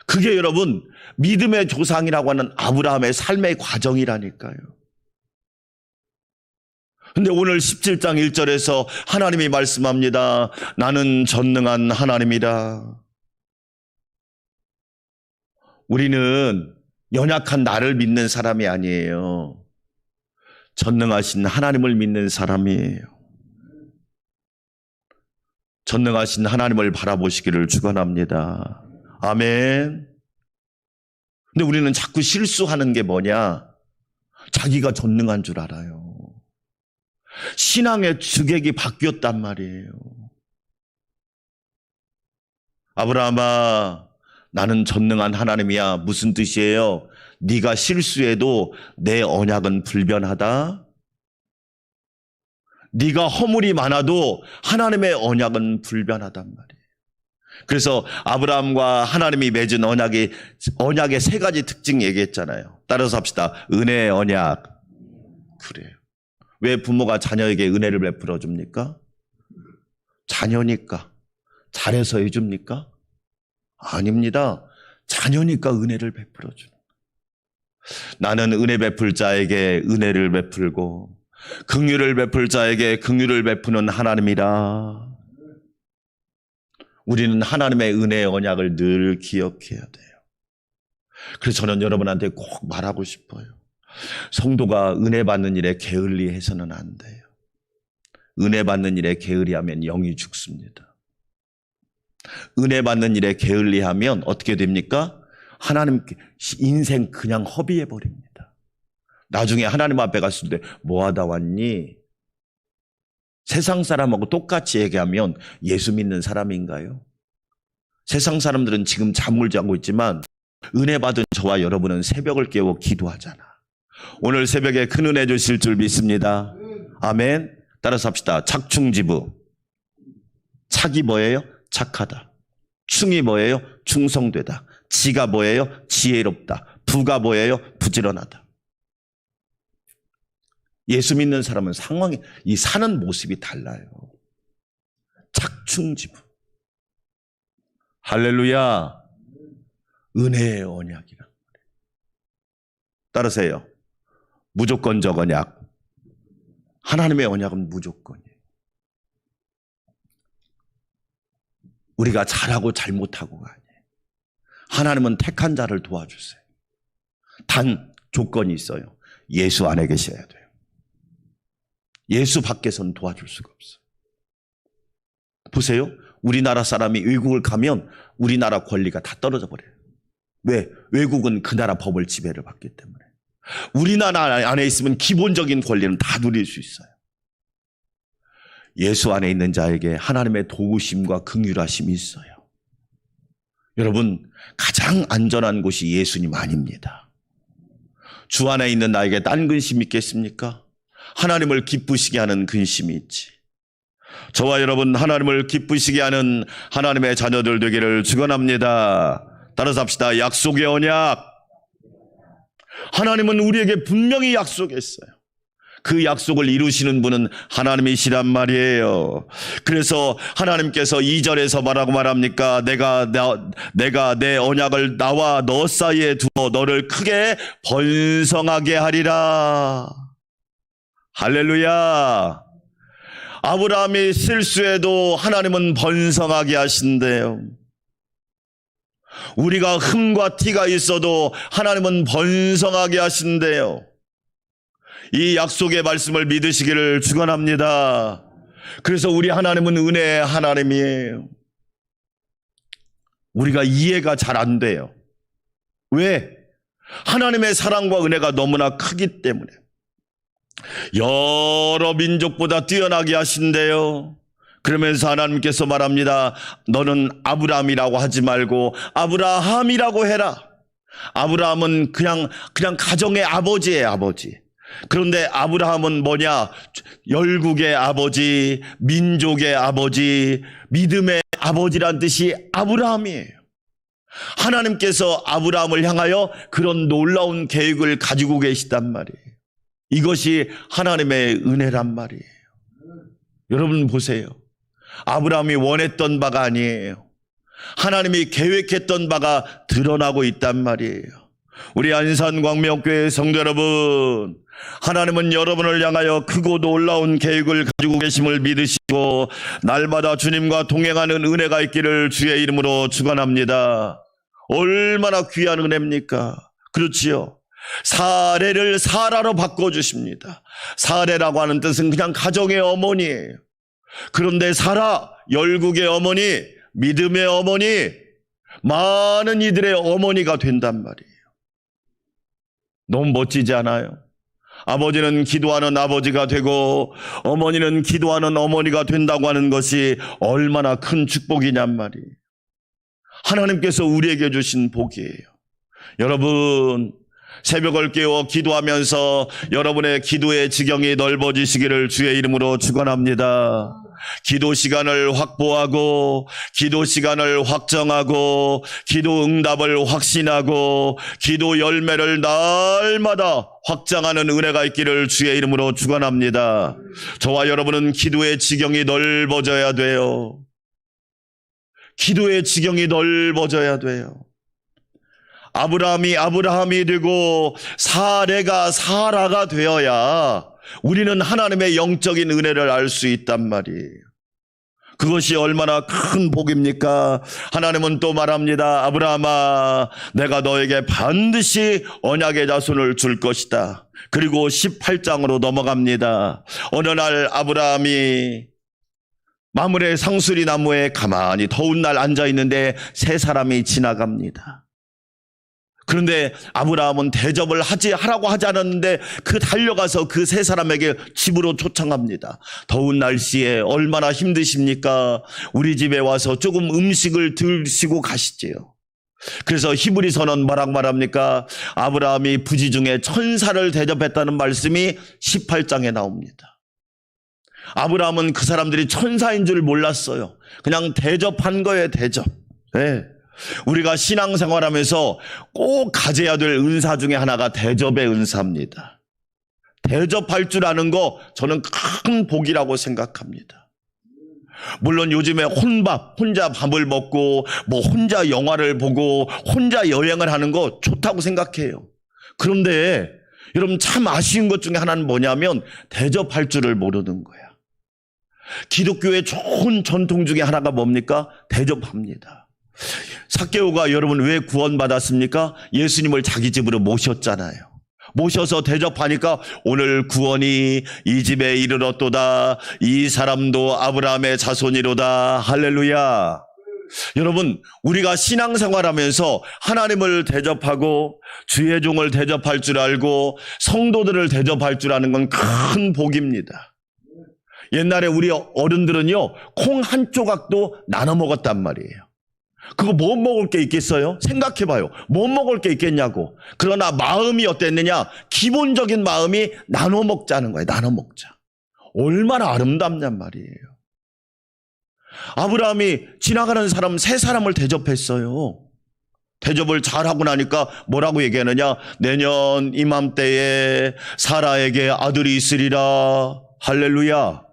그게 여러분 믿음의 조상이라고 하는 아브라함의 삶의 과정이라니까요. 근데 오늘 17장 1절에서 하나님이 말씀합니다. 나는 전능한 하나님이라. 우리는 연약한 나를 믿는 사람이 아니에요. 전능하신 하나님을 믿는 사람이에요. 전능하신 하나님을 바라보시기를 축원합니다. 아멘. 근데 우리는 자꾸 실수하는 게 뭐냐? 자기가 전능한 줄 알아요. 신앙의 주객이 바뀌었단 말이에요. 아브라함아, 나는 전능한 하나님이야. 무슨 뜻이에요? 네가 실수해도 내 언약은 불변하다. 네가 허물이 많아도 하나님의 언약은 불변하단 말이에요. 그래서 아브라함과 하나님이 맺은 언약의 세 가지 특징 얘기했잖아요. 따라서 합시다. 은혜의 언약. 그래요. 왜 부모가 자녀에게 은혜를 베풀어 줍니까? 자녀니까. 잘해서 해줍니까? 아닙니다. 자녀니까 은혜를 베풀어 주는. 나는 은혜 베풀 자에게 은혜를 베풀고 긍휼을 베풀 자에게 긍휼을 베푸는 하나님이라. 우리는 하나님의 은혜의 언약을 늘 기억해야 돼요. 그래서 저는 여러분한테 꼭 말하고 싶어요. 성도가 은혜 받는 일에 게을리해서는 안 돼요. 은혜 받는 일에 게을리하면 영이 죽습니다. 은혜 받는 일에 게을리하면 어떻게 됩니까? 하나님께 인생 그냥 허비해 버립니다. 나중에 하나님 앞에 갔을 때 뭐 하다 왔니? 세상 사람하고 똑같이 얘기하면 예수 믿는 사람인가요? 세상 사람들은 지금 잠을 자고 있지만 은혜 받은 저와 여러분은 새벽을 깨워 기도하잖아. 오늘 새벽에 큰 은혜 주실 줄 믿습니다. 아멘. 따라서 합시다. 착충지부. 착이 뭐예요? 착하다. 충이 뭐예요? 충성되다. 지가 뭐예요? 지혜롭다. 부가 뭐예요? 부지런하다. 예수 믿는 사람은 상황이, 이 사는 모습이 달라요. 착충지부. 할렐루야. 은혜의 언약이란 말이에요. 따르세요. 무조건적 언약. 하나님의 언약은 무조건이에요. 우리가 잘하고 잘못하고가 아니에요. 하나님은 택한 자를 도와주세요. 단 조건이 있어요. 예수 안에 계셔야 돼요. 예수 밖에서는 도와줄 수가 없어요. 보세요. 우리나라 사람이 외국을 가면 우리나라 권리가 다 떨어져 버려요. 왜? 외국은 그 나라 법을 지배를 받기 때문에. 우리나라 안에 있으면 기본적인 권리는 다 누릴 수 있어요. 예수 안에 있는 자에게 하나님의 도우심과 긍휼하심이 있어요. 여러분, 가장 안전한 곳이 예수님 아닙니다. 주 안에 있는 나에게 딴 근심이 있겠습니까? 하나님을 기쁘시게 하는 근심이 있지. 저와 여러분, 하나님을 기쁘시게 하는 하나님의 자녀들 되기를 축원합니다. 따라서 합시다. 약속의 언약. 하나님은 우리에게 분명히 약속했어요. 그 약속을 이루시는 분은 하나님이시란 말이에요. 그래서 하나님께서 2절에서 뭐라고 말합니까? 내가 내 언약을 나와 너 사이에 두어 너를 크게 번성하게 하리라. 할렐루야. 아브라함이 실수해도 하나님은 번성하게 하신대요. 우리가 흠과 티가 있어도 하나님은 번성하게 하신대요. 이 약속의 말씀을 믿으시기를 축원합니다. 그래서 우리 하나님은 은혜의 하나님이에요. 우리가 이해가 잘 안 돼요. 왜? 하나님의 사랑과 은혜가 너무나 크기 때문에. 여러 민족보다 뛰어나게 하신대요. 그러면서 하나님께서 말합니다. 너는 아브라함이라고 하지 말고 아브라함이라고 해라. 아브라함은 그냥 가정의 아버지예요, 아버지. 그런데 아브라함은 뭐냐? 열국의 아버지, 민족의 아버지, 믿음의 아버지란 뜻이 아브라함이에요. 하나님께서 아브라함을 향하여 그런 놀라운 계획을 가지고 계시단 말이에요. 이것이 하나님의 은혜란 말이에요. 여러분 보세요. 아브라함이 원했던 바가 아니에요. 하나님이 계획했던 바가 드러나고 있단 말이에요. 우리 안산광명교회 성도 여러분, 하나님은 여러분을 향하여 크고 놀라운 계획을 가지고 계심을 믿으시고 날마다 주님과 동행하는 은혜가 있기를 주의 이름으로 축원합니다. 얼마나 귀한 은혜입니까? 그렇지요. 사례를 사라로 바꿔주십니다. 사례라고 하는 뜻은 그냥 가정의 어머니예요. 그런데 사라, 열국의 어머니, 믿음의 어머니, 많은 이들의 어머니가 된단 말이에요. 너무 멋지지 않아요? 아버지는 기도하는 아버지가 되고 어머니는 기도하는 어머니가 된다고 하는 것이 얼마나 큰 축복이냔 말이에요. 하나님께서 우리에게 주신 복이에요. 여러분, 새벽을 깨워 기도하면서 여러분의 기도의 지경이 넓어지시기를 주의 이름으로 축원합니다. 기도 시간을 확보하고 기도 시간을 확정하고 기도 응답을 확신하고 기도 열매를 날마다 확장하는 은혜가 있기를 주의 이름으로 축원합니다. 저와 여러분은 기도의 지경이 넓어져야 돼요. 기도의 지경이 넓어져야 돼요. 아브라함이 되고 사례가 사라가 되어야 우리는 하나님의 영적인 은혜를 알 수 있단 말이에요. 그것이 얼마나 큰 복입니까? 하나님은 또 말합니다. 아브라함아, 내가 너에게 반드시 언약의 자손을 줄 것이다. 그리고 18장으로 넘어갑니다. 어느 날 아브라함이 마므레 상수리 나무에 가만히 더운 날 앉아 있는데 세 사람이 지나갑니다. 그런데 아브라함은 대접을 하라고 하지 않았는데 달려가서 그 세 사람에게 집으로 초청합니다. 더운 날씨에 얼마나 힘드십니까? 우리 집에 와서 조금 음식을 드시고 가시지요. 그래서 히브리서는 뭐라고 말합니까? 아브라함이 부지 중에 천사를 대접했다는 말씀이 18장에 나옵니다. 아브라함은 그 사람들이 천사인 줄 몰랐어요. 그냥 대접한 거예요, 대접. 네. 우리가 신앙생활하면서 꼭 가져야 될 은사 중에 하나가 대접의 은사입니다. 대접할 줄 아는 거 저는 큰 복이라고 생각합니다. 물론 요즘에 혼자 밥을 먹고 혼자 영화를 보고 혼자 여행을 하는 거 좋다고 생각해요. 그런데 여러분 참 아쉬운 것 중에 하나는 뭐냐면 대접할 줄을 모르는 거야. 기독교의 좋은 전통 중에 하나가 뭡니까? 대접합니다. 삭개오가 여러분 왜 구원받았습니까? 예수님을 자기 집으로 모셨잖아요. 모셔서 대접하니까 오늘 구원이 이 집에 이르렀도다. 이 사람도 아브라함의 자손이로다. 할렐루야. 여러분, 우리가 신앙생활하면서 하나님을 대접하고 주의 종을 대접할 줄 알고 성도들을 대접할 줄 아는 건 큰 복입니다. 옛날에 우리 어른들은요, 콩 한 조각도 나눠 먹었단 말이에요. 그거 못 먹을 게 있겠어요? 생각해봐요. 못 먹을 게 있겠냐고. 그러나 마음이 어땠느냐? 기본적인 마음이 나눠 먹자는 거예요. 나눠 먹자. 얼마나 아름답냔 말이에요. 아브라함이 지나가는 사람 세 사람을 대접했어요. 대접을 잘하고 나니까 뭐라고 얘기하느냐? 내년 이맘때에 사라에게 아들이 있으리라. 할렐루야.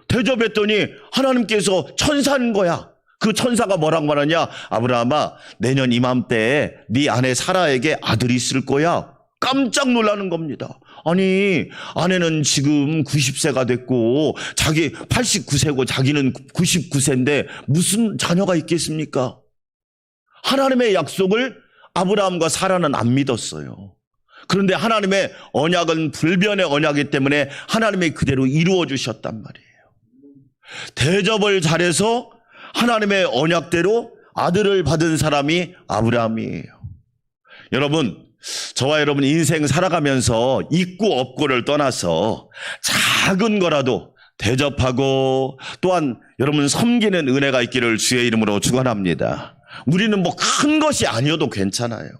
대접했더니 하나님께서 천사인 거야. 그 천사가 뭐라고 말하냐? 아브라함아, 내년 이맘때에 네 아내 사라에게 아들이 있을 거야. 깜짝 놀라는 겁니다. 아니, 아내는 지금 90세가 됐고 자기 89세고 자기는 99세인데 무슨 자녀가 있겠습니까? 하나님의 약속을 아브라함과 사라는 안 믿었어요. 그런데 하나님의 언약은 불변의 언약이기 때문에 하나님이 그대로 이루어 주셨단 말이에요. 대접을 잘해서 하나님의 언약대로 아들을 받은 사람이 아브라함이에요. 여러분, 저와 여러분 인생 살아가면서 있고 없고를 떠나서 작은 거라도 대접하고 또한 여러분 섬기는 은혜가 있기를 주의 이름으로 축원합니다. 우리는 큰 것이 아니어도 괜찮아요.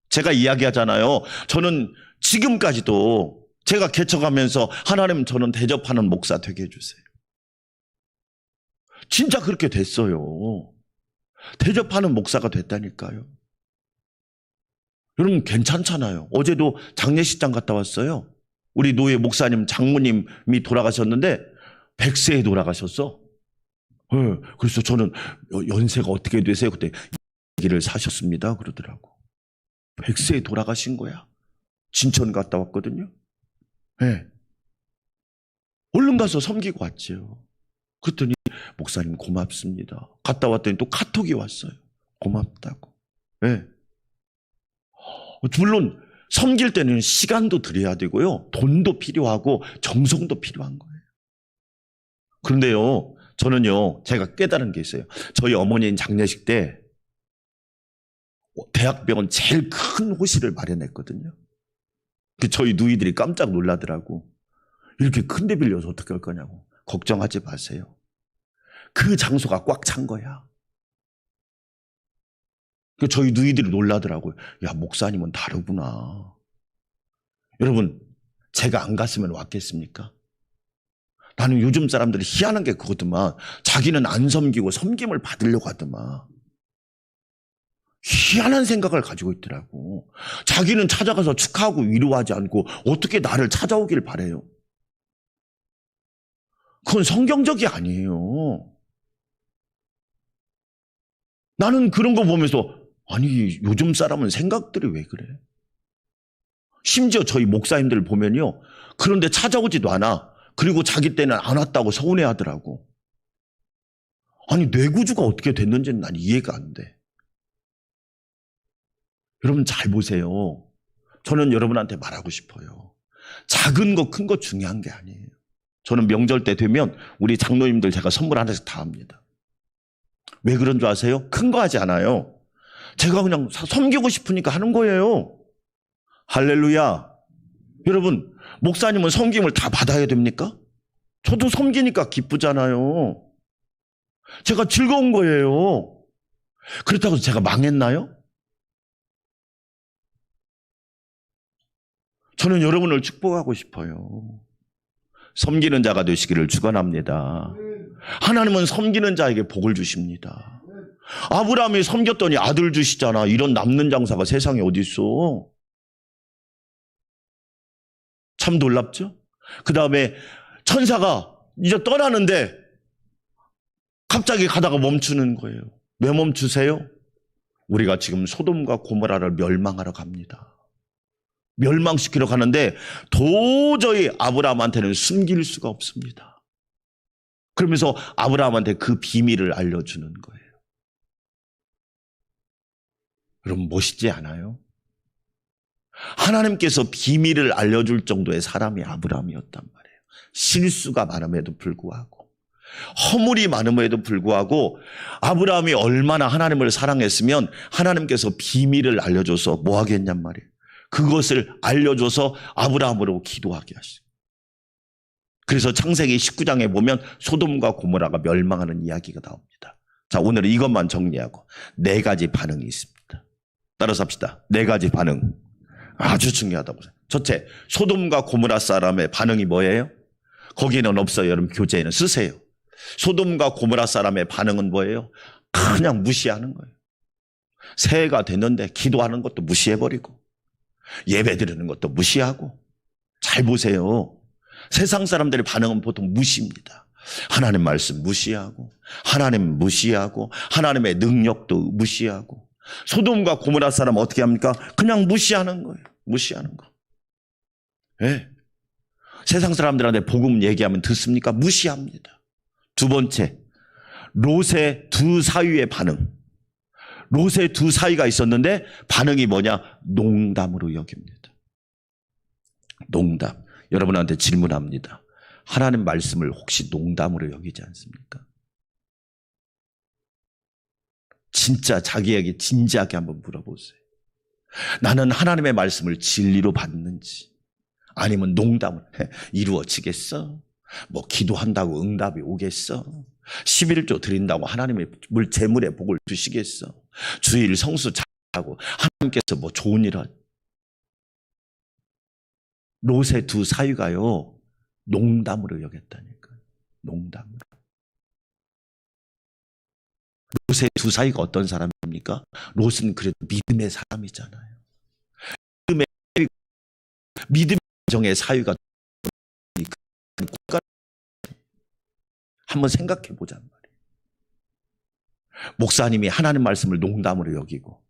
제가 이야기하잖아요. 저는 지금까지도 제가 개척하면서 하나님 저는 대접하는 목사 되게 해주세요. 진짜 그렇게 됐어요. 대접하는 목사가 됐다니까요. 여러분 괜찮잖아요. 어제도 장례식장 갔다 왔어요. 우리 노예 목사님 장모님이 돌아가셨는데 100세에 돌아가셨어. 그래서 저는 연세가 어떻게 되세요? 그때 얘기를 사셨습니다 그러더라고. 100세에 돌아가신 거야. 진천 갔다 왔거든요. 네. 얼른 가서 섬기고 왔죠. 그랬더니 목사님 고맙습니다. 갔다 왔더니 또 카톡이 왔어요. 고맙다고. 네. 물론 섬길 때는 시간도 들여야 되고요. 돈도 필요하고 정성도 필요한 거예요. 그런데요, 저는요, 제가 깨달은 게 있어요. 저희 어머니 장례식 때 대학병원 제일 큰 호실을 마련했거든요. 저희 누이들이 깜짝 놀라더라고. 이렇게 큰 데 빌려서 어떻게 할 거냐고. 걱정하지 마세요. 그 장소가 꽉 찬 거야. 저희 누이들이 놀라더라고요. 야, 목사님은 다르구나. 여러분, 제가 안 갔으면 왔겠습니까? 나는 요즘 사람들이 희한한 게 그거더만. 자기는 안 섬기고 섬김을 받으려고 하더만. 희한한 생각을 가지고 있더라고. 자기는 찾아가서 축하하고 위로하지 않고 어떻게 나를 찾아오길 바래요? 그건 성경적이 아니에요. 나는 그런 거 보면서 아니 요즘 사람은 생각들이 왜 그래? 심지어 저희 목사님들 보면요. 그런데 찾아오지도 않아. 그리고 자기 때는 안 왔다고 서운해하더라고. 아니, 뇌구조가 어떻게 됐는지는 난 이해가 안 돼. 여러분 잘 보세요. 저는 여러분한테 말하고 싶어요. 작은 거, 큰 거 중요한 게 아니에요. 저는 명절 때 되면 우리 장로님들 제가 선물 하나씩 다 합니다. 왜 그런 줄 아세요? 큰 거 하지 않아요. 제가 그냥 섬기고 싶으니까 하는 거예요. 할렐루야. 여러분, 목사님은 섬김을 다 받아야 됩니까? 저도 섬기니까 기쁘잖아요. 제가 즐거운 거예요. 그렇다고 제가 망했나요? 저는 여러분을 축복하고 싶어요. 섬기는 자가 되시기를 축원합니다. 하나님은 섬기는 자에게 복을 주십니다. 아브라함이 섬겼더니 아들 주시잖아. 이런 남는 장사가 세상에 어디 있어? 참 놀랍죠? 그 다음에 천사가 이제 떠나는데 갑자기 가다가 멈추는 거예요. 왜 멈추세요? 우리가 지금 소돔과 고모라를 멸망하러 갑니다. 멸망시키러 가는데 도저히 아브라함한테는 숨길 수가 없습니다. 그러면서 아브라함한테 그 비밀을 알려주는 거예요. 여러분 멋있지 않아요? 하나님께서 비밀을 알려줄 정도의 사람이 아브라함이었단 말이에요. 실수가 많음에도 불구하고, 허물이 많음에도 불구하고 아브라함이 얼마나 하나님을 사랑했으면 하나님께서 비밀을 알려줘서 뭐 하겠냔 말이에요. 그것을 알려줘서 아브라함으로 기도하게 하시고. 그래서 창세기 19장에 보면 소돔과 고모라가 멸망하는 이야기가 나옵니다. 자, 오늘은 이것만 정리하고 4가지 반응이 있습니다. 따라서 합시다. 4가지 반응. 아주 중요하다고. 첫째, 소돔과 고모라 사람의 반응이 뭐예요? 거기는 없어요. 여러분 교재에는 쓰세요. 소돔과 고모라 사람의 반응은 뭐예요? 그냥 무시하는 거예요. 새해가 됐는데 기도하는 것도 무시해버리고 예배 드리는 것도 무시하고. 잘 보세요. 세상 사람들의 반응은 보통 무시입니다. 하나님 말씀 무시하고, 하나님 무시하고, 하나님의 능력도 무시하고. 소돔과 고모라 사람 어떻게 합니까? 그냥 무시하는 거예요. 무시하는 거. 네. 세상 사람들한테 복음 얘기하면 듣습니까? 무시합니다. 2번째, 롯의 두 사위의 반응. 롯의 두 사위가 있었는데 반응이 뭐냐? 농담으로 여깁니다. 농담. 여러분한테 질문합니다. 하나님 말씀을 혹시 농담으로 여기지 않습니까? 진짜 자기에게 진지하게 한번 물어보세요. 나는 하나님의 말씀을 진리로 받는지, 아니면 농담을 이루어지겠어? 뭐 기도한다고 응답이 오겠어? 11조 드린다고 하나님의 재물의 복을 주시겠어? 주일 성수 잘하고 하나님께서 뭐 좋은 일 하죠? 롯의 두 사위가요, 농담으로 여겼다니까요. 농담으로. 롯의 두 사위가 어떤 사람입니까? 롯은 그래도 믿음의 사람이잖아요. 믿음의 정의 사위가 한번 생각해 보자 말이에요. 목사님이 하나님 말씀을 농담으로 여기고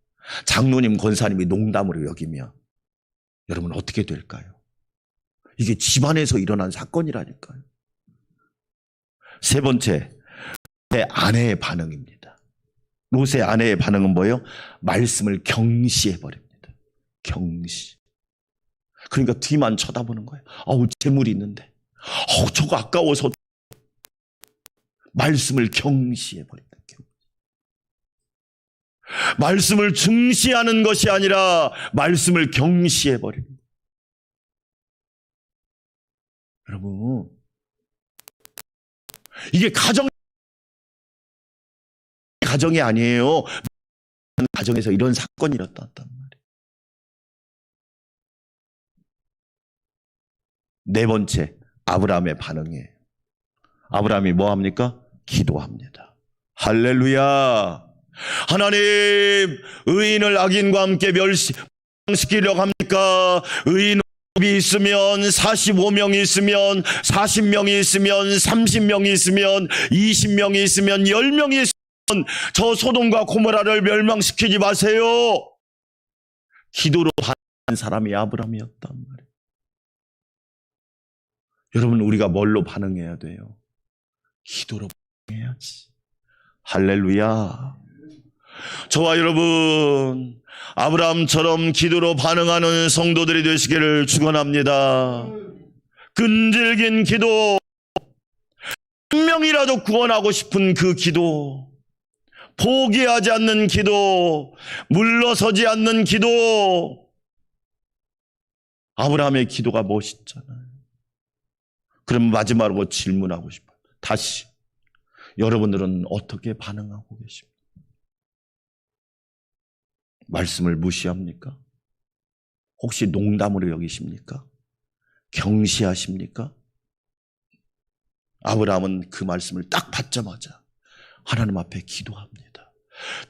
장로님, 권사님이 농담으로 여기면 여러분 어떻게 될까요? 이게 집안에서 일어난 사건이라니까요. 3번째, 롯의 아내의 반응입니다. 롯의 아내의 반응은 뭐예요? 말씀을 경시해버립니다. 경시. 그러니까 뒤만 쳐다보는 거예요. 어우, 재물이 있는데. 저거 아까워서. 말씀을 경시해버린다. 말씀을 중시하는 것이 아니라 말씀을 경시해버립니다. 여러분, 이게 가정이 아니에요. 가정에서 이런 사건이 일어났단 말이에요. 4번째, 아브라함의 반응이에요. 아브라함이 뭐 합니까? 기도합니다. 할렐루야. 하나님, 의인을 악인과 함께 멸시키려고 합니까? 의인이 있으면 45명이 있으면 40명이 있으면 30명이 있으면 20명이 있으면 10명이 있으면 저 소돔과 고모라를 멸망시키지 마세요. 기도로 반응한 사람이 아브라함이었단 말이에요. 여러분, 우리가 뭘로 반응해야 돼요? 기도로 반응해야지. 할렐루야. 저와 여러분, 아브라함처럼 기도로 반응하는 성도들이 되시기를 축원합니다. 끈질긴 기도, 한 명이라도 구원하고 싶은 그 기도, 포기하지 않는 기도, 물러서지 않는 기도. 아브라함의 기도가 멋있잖아요. 그럼 마지막으로 질문하고 싶어요. 다시 여러분들은 어떻게 반응하고 계십니까? 말씀을 무시합니까? 혹시 농담으로 여기십니까? 경시하십니까? 아브라함은 그 말씀을 딱 받자마자 하나님 앞에 기도합니다.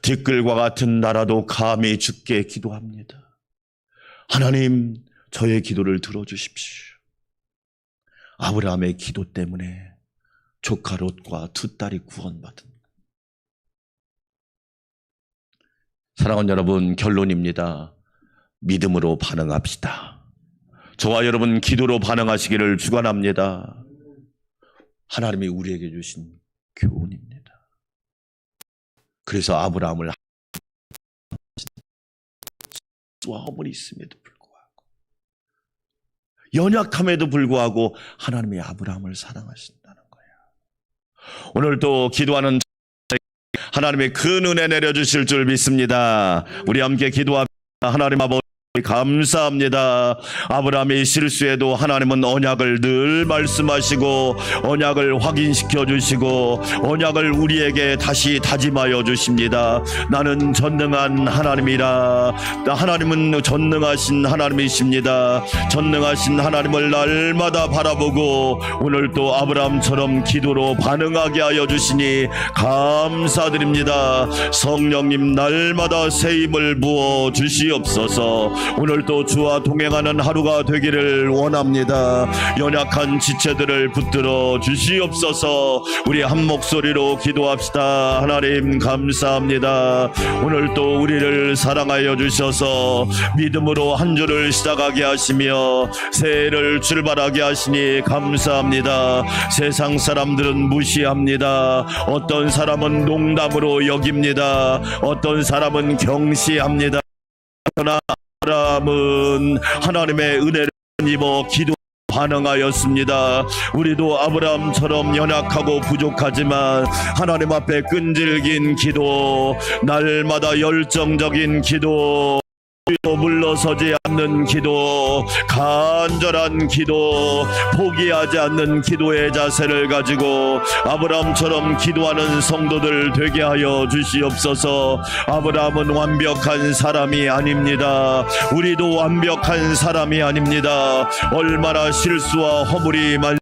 댓글과 같은 나라도 감히 주께 기도합니다. 하나님, 저의 기도를 들어주십시오. 아브라함의 기도 때문에 조카 롯과 두 딸이 구원받은. 사랑하는 여러분, 결론입니다. 믿음으로 반응합시다. 저와 여러분 기도로 반응하시기를 축원합니다. 하나님이 우리에게 주신 교훈입니다. 그래서 아브라함을 수험이 있음에도 불구하고, 연약함에도 불구하고 하나님이 아브라함을 사랑하신다는 거예요. 오늘도 기도하는 하나님의 큰 은혜 내려주실 줄 믿습니다. 우리 함께 기도합니다. 하나님 아버지, 감사합니다. 아브라함의 실수에도 하나님은 언약을 늘 말씀하시고 언약을 확인시켜 주시고 언약을 우리에게 다시 다짐하여 주십니다. 나는 전능한 하나님이라. 하나님은 전능하신 하나님이십니다. 전능하신 하나님을 날마다 바라보고 오늘 또 아브라함처럼 기도로 반응하게 하여 주시니 감사드립니다. 성령님, 날마다 새 힘을 부어 주시옵소서. 오늘도 주와 동행하는 하루가 되기를 원합니다. 연약한 지체들을 붙들어 주시옵소서. 우리 한 목소리로 기도합시다. 하나님 감사합니다. 오늘도 우리를 사랑하여 주셔서 믿음으로 한 주를 시작하게 하시며 새해를 출발하게 하시니 감사합니다. 세상 사람들은 무시합니다. 어떤 사람은 농담으로 여깁니다. 어떤 사람은 경시합니다. 그러나 아브라함은 하나님의 은혜를 입어 기도 반응하였습니다. 우리도 아브라함처럼 연약하고 부족하지만 하나님 앞에 끈질긴 기도, 날마다 열정적인 기도, 물러서지 않는 기도, 간절한 기도, 포기하지 않는 기도의 자세를 가지고 아브라함처럼 기도하는 성도들 되게 하여 주시옵소서. 아브라함은 완벽한 사람이 아닙니다. 우리도 완벽한 사람이 아닙니다. 얼마나 실수와 허물이 많습니까?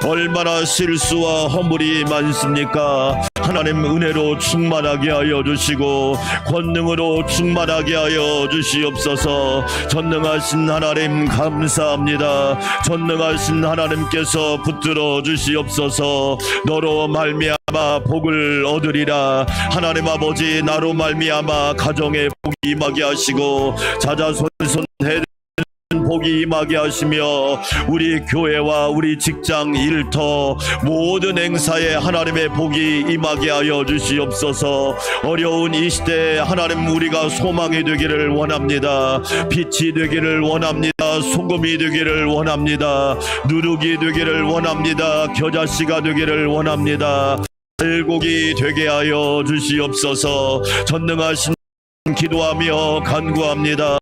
얼마나 실수와 허물이 많습니까? 하나님 은혜로 충만하게 하여 주시고 권능으로 충만하게 하여 주시옵소서. 전능하신 하나님 감사합니다. 전능하신 하나님께서 붙들어 주시옵소서. 너로 말미암아 복을 얻으리라. 하나님 아버지, 나로 말미암아 가정에 복이 임하게 하시고 자자손손 복이 임하게 하시며 우리 교회와 우리 직장 일터 모든 행사에 하나님의 복이 임하게 하여 주시옵소서. 어려운 이 시대에 하나님 우리가 소망이 되기를 원합니다. 빛이 되기를 원합니다. 소금이 되기를 원합니다. 누룩이 되기를 원합니다. 겨자씨가 되기를 원합니다. 알곡이 되게 하여 주시옵소서. 전능하신 기도하며 간구합니다.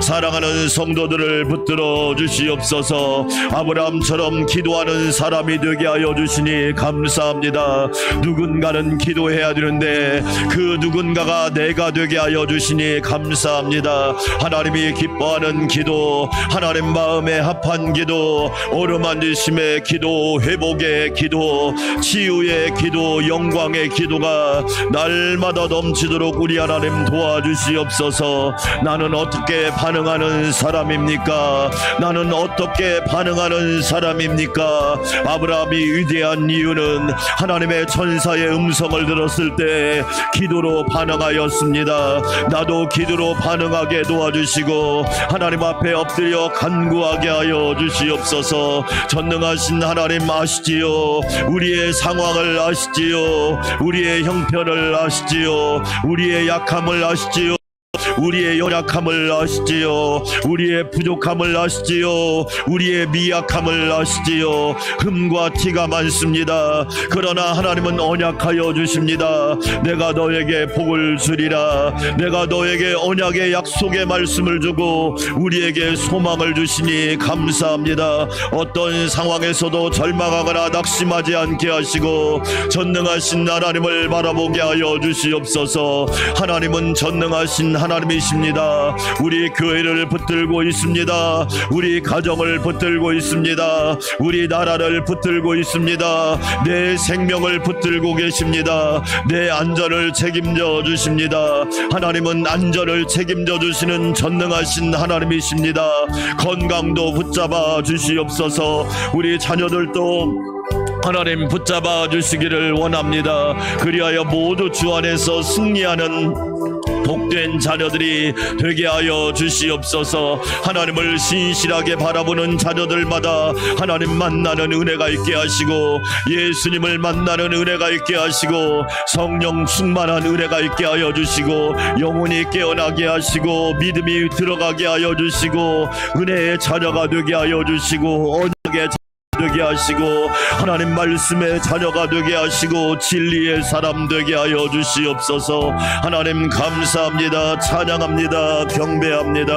사랑하는 성도들을 붙들어 주시옵소서. 아브라함처럼 기도하는 사람이 되게 하여 주시니 감사합니다. 누군가는 기도해야 되는데 그 누군가가 내가 되게 하여 주시니 감사합니다. 하나님이 기뻐하는 기도, 하나님 마음에 합한 기도, 어루만지심의 기도, 회복의 기도, 치유의 기도, 영광의 기도가 날마다 넘치도록 우리 하나님 도와주시옵소서. 나는 어떻게 반응해야 반응하는 사람입니까? 나는 어떻게 반응하는 사람입니까? 아브라함이 위대한 이유는 하나님의 천사의 음성을 들었을 때 기도로 반응하였습니다. 나도 기도로 반응하게 도와주시고 하나님 앞에 엎드려 간구하게 하여 주시옵소서. 전능하신 하나님 아시지요. 우리의 상황을 아시지요. 우리의 형편을 아시지요. 우리의 약함을 아시지요. 우리의 연약함을 아시지요. 우리의 부족함을 아시지요. 우리의 미약함을 아시지요. 흠과 티가 많습니다. 그러나 하나님은 언약하여 주십니다. 내가 너에게 복을 주리라. 내가 너에게 언약의 약속의 말씀을 주고 우리에게 소망을 주시니 감사합니다. 어떤 상황에서도 절망하거나 낙심하지 않게 하시고 전능하신 하나님을 바라보게 하여 주시옵소서. 하나님은 전능하신 하나님이십니다. 우리 교회를 붙들고 있습니다. 우리 가정을 붙들고 있습니다. 우리 나라를 붙들고 있습니다. 내 생명을 붙들고 계십니다. 내 안전을 책임져 주십니다. 하나님은 안전을 책임져 주시는 전능하신 하나님이십니다. 건강도 붙잡아 주시옵소서. 우리 자녀들도 하나님 붙잡아 주시기를 원합니다. 그리하여 모두 주 안에서 승리하는 복된 자녀들이 되게 하여 주시옵소서. 하나님을 신실하게 바라보는 자녀들마다 하나님 만나는 은혜가 있게 하시고 예수님을 만나는 은혜가 있게 하시고 성령 충만한 은혜가 있게 하여 주시고 영혼이 깨어나게 하시고 믿음이 들어가게 하여 주시고 은혜의 자녀가 되게 하여 주시고 언약의 되게 하시고 하나님 말씀의 자녀가 되게 하시고 진리의 사람 되게 하여 주시옵소서. 하나님 감사합니다. 찬양합니다. 경배합니다.